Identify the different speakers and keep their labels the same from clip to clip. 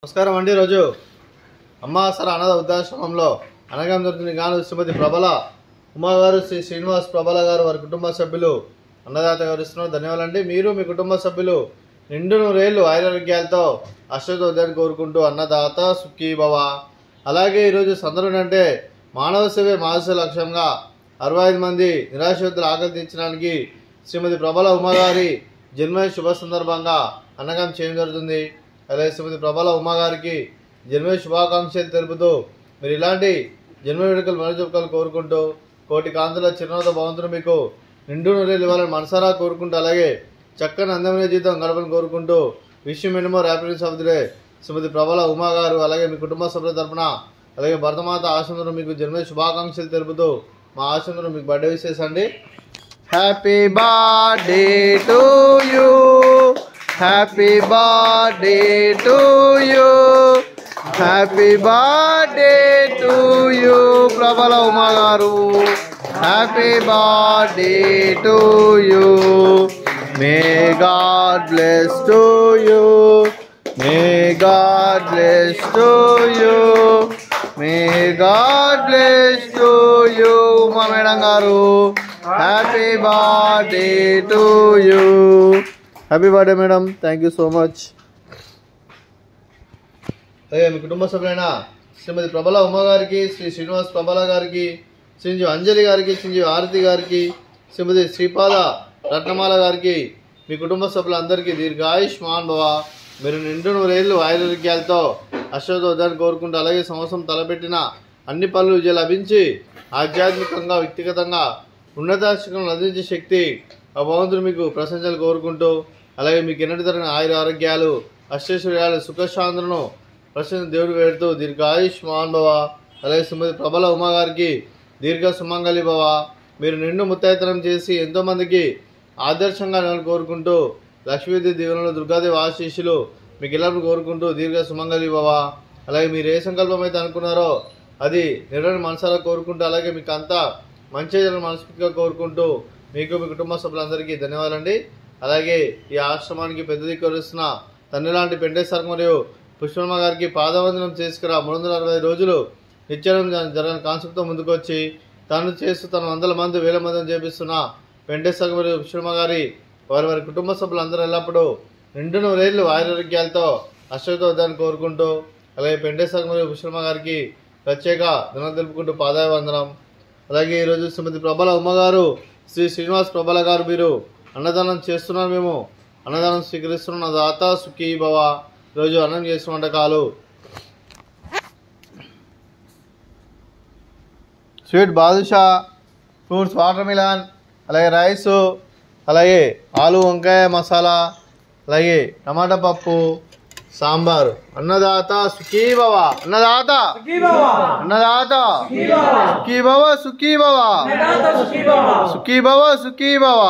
Speaker 1: నమస్కారం అండి. రోజు అమ్మాసర అనాథ వృద్ధాశ్రమంలో అనగా దొరుకుతున్న గాను శ్రీమతి ప్రబల ఉమాగారు, శ్రీ శ్రీనివాస్ ప్రబల గారు, వారి కుటుంబ సభ్యులు అన్నదాత వివరిస్తున్నారు. ధన్యవాదాలండి. మీరు మీ కుటుంబ సభ్యులు నిండు నూరేళ్లు ఆరోగ్యాలతో అష్టోద్ధాన్ని కోరుకుంటూ అన్నదాత సుఖీభవ. అలాగే ఈరోజు సందర్భం అంటే మానవ సేవే మానవ లక్ష్యంగా 65 మంది నిరాశ్రితులు ఆకలి తీర్చడానికి శ్రీమతి ప్రబల ఉమాగారి జన్మ శుభ సందర్భంగా అన్నదానం చేయడం జరుగుతుంది. అలాగే శ్రీమతి ప్రబల ఉమాగారికి జన్మ శుభాకాంక్షలు తెలుపుతూ మీరు ఇలాంటి జన్మ వేడుకలు మనోజుకలు కోరుకుంటూ కోటి కాంతుల చిరునవ్వుత భవంతులు మీకు నిండు నూరేళ్ళు ఇవ్వాలని మనసారా కోరుకుంటూ అలాగే చక్కని అందమైన జీవితం గడపని కోరుకుంటూ విషయం ఎన్నమో హ్యాపీనెస్ ఆఫ్ ది డే శ్రీమతి ప్రబల ఉమాగారు అలాగే మీ కుటుంబ సభ్యుల తరపున అలాగే భరతమాత ఆశంలో మీకు జన్మ శుభాకాంక్షలు తెలుపుతూ మా ఆశంలో మీకు బర్త్డే విషెస్ అండి. Happy birthday to you, happy birthday to you, happy birthday to you Prabala Uma గారు, happy birthday to you. May God bless to you, may God bless to you, may God bless to you Uma madam గారు. Happy birthday to you. Happy birthday madam, thank you so much. అలాగే మీ కుటుంబ సభ్యులైన శ్రీమతి ప్రబల ఉమ్మ గారికి, శ్రీ శ్రీనివాస్ ప్రబల గారికి, శ్రీజీ అంజలి గారికి, శ్రీజీ ఆరతి గారికి, శ్రీమతి శ్రీపాద రత్నమాల గారికి, మీ కుటుంబ సభ్యులందరికీ దీర్ఘాయుష్మాన్ భవ. మీరు నిండు నూరేళ్ళు ఆయుర్వేద్యాలతో అశ్వతోద్ధాన్ని కోరుకుంటూ అలాగే సంవత్సరం తలపెట్టిన అన్ని పనులు విజయం లభించి ఆధ్యాత్మికంగా వ్యక్తిగతంగా ఉన్నతాశిఖరం అందించే శక్తి ఆ భగవంతుడు మీకు ప్రశంసలు కోరుకుంటూ అలాగే మీకు ఎన్నటి తరగని ఆయుర ఆరోగ్యాలు అష్టైశ్వర్యాలు సుఖశాంతులను ప్రశ్న దేవుడు వేడుతూ దీర్ఘాయుష్మాన్ భవ. అలాగే శ్రీమతి ప్రబల ఉమా గారికి దీర్ఘ సుమంగళి భవ. మీరు నిండు ముత్తైతనం చేసి ఎంతోమందికి ఆదర్శంగా నేను కోరుకుంటూ లక్ష్మీదేవి దీవెనలు దుర్గాదేవి ఆశీస్సులు మీకు ఎల్లప్పుడు కోరుకుంటూ దీర్ఘ సుమంగళి భవ. అలాగే మీరు ఏ సంకల్పం అయితే అనుకున్నారో అది నిర్వహణ మనసారా కోరుకుంటూ అలాగే మీకు అంతా మంచి మనస్ఫూర్తిగా కోరుకుంటూ మీకు మీ కుటుంబ సభ్యులందరికీ ధన్యవాదాలండి. అలాగే ఈ ఆశ్రమానికి పెద్ద దిక్కువరుస్తున్న తండ్రి లాంటి పెంటేశ్వర మరియు పుష్పమ్మ గారికి పాదవందనం చేసుకురా 360 రోజులు నిత్యం జరగని కాన్సెప్ట్తో ముందుకు వచ్చి తను చేస్తూ తన వందల మంది వేల మందిని చేపిస్తున్న పెంటేశ్వర మరియు పుష్పమ్మ గారి వారి కుటుంబ సభ్యులందరూ ఎల్లప్పుడూ నిండు నూరేళ్లు ఆరోగ్యాలతో అష్టోద్ధాన్ని కోరుకుంటూ అలాగే పెంటేశ్వర మరియు పుష్పమ్మ గారికి ప్రత్యేక ధన్యవాదాలు తెలుపుకుంటూ పాదాభివందనం. అలాగే ఈరోజు శ్రీమతి ప్రబల ఉమ్మగారు, శ్రీ శ్రీనివాస్ ప్రబల గారు మీరు అన్నదానం చేస్తున్నారు. మేము అన్నదానం స్వీకరిస్తున్న దాత సుఖీ భవ. ఈరోజు అన్నం చేసిన వంటకాలు sweet badusha, fruits watermelon, అలాగే రైసు, అలాగే ఆలు వంకాయ మసాలా, అలాగే టమాటా పప్పు, సాంబారు. అన్నదాత సుఖీ భవ, అన్నదాత అన్నదాత సుఖీ భవ, సుఖీ భవ, సుఖీ భవ, సుఖీ భవ.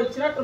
Speaker 1: ఇచ్చినట్టు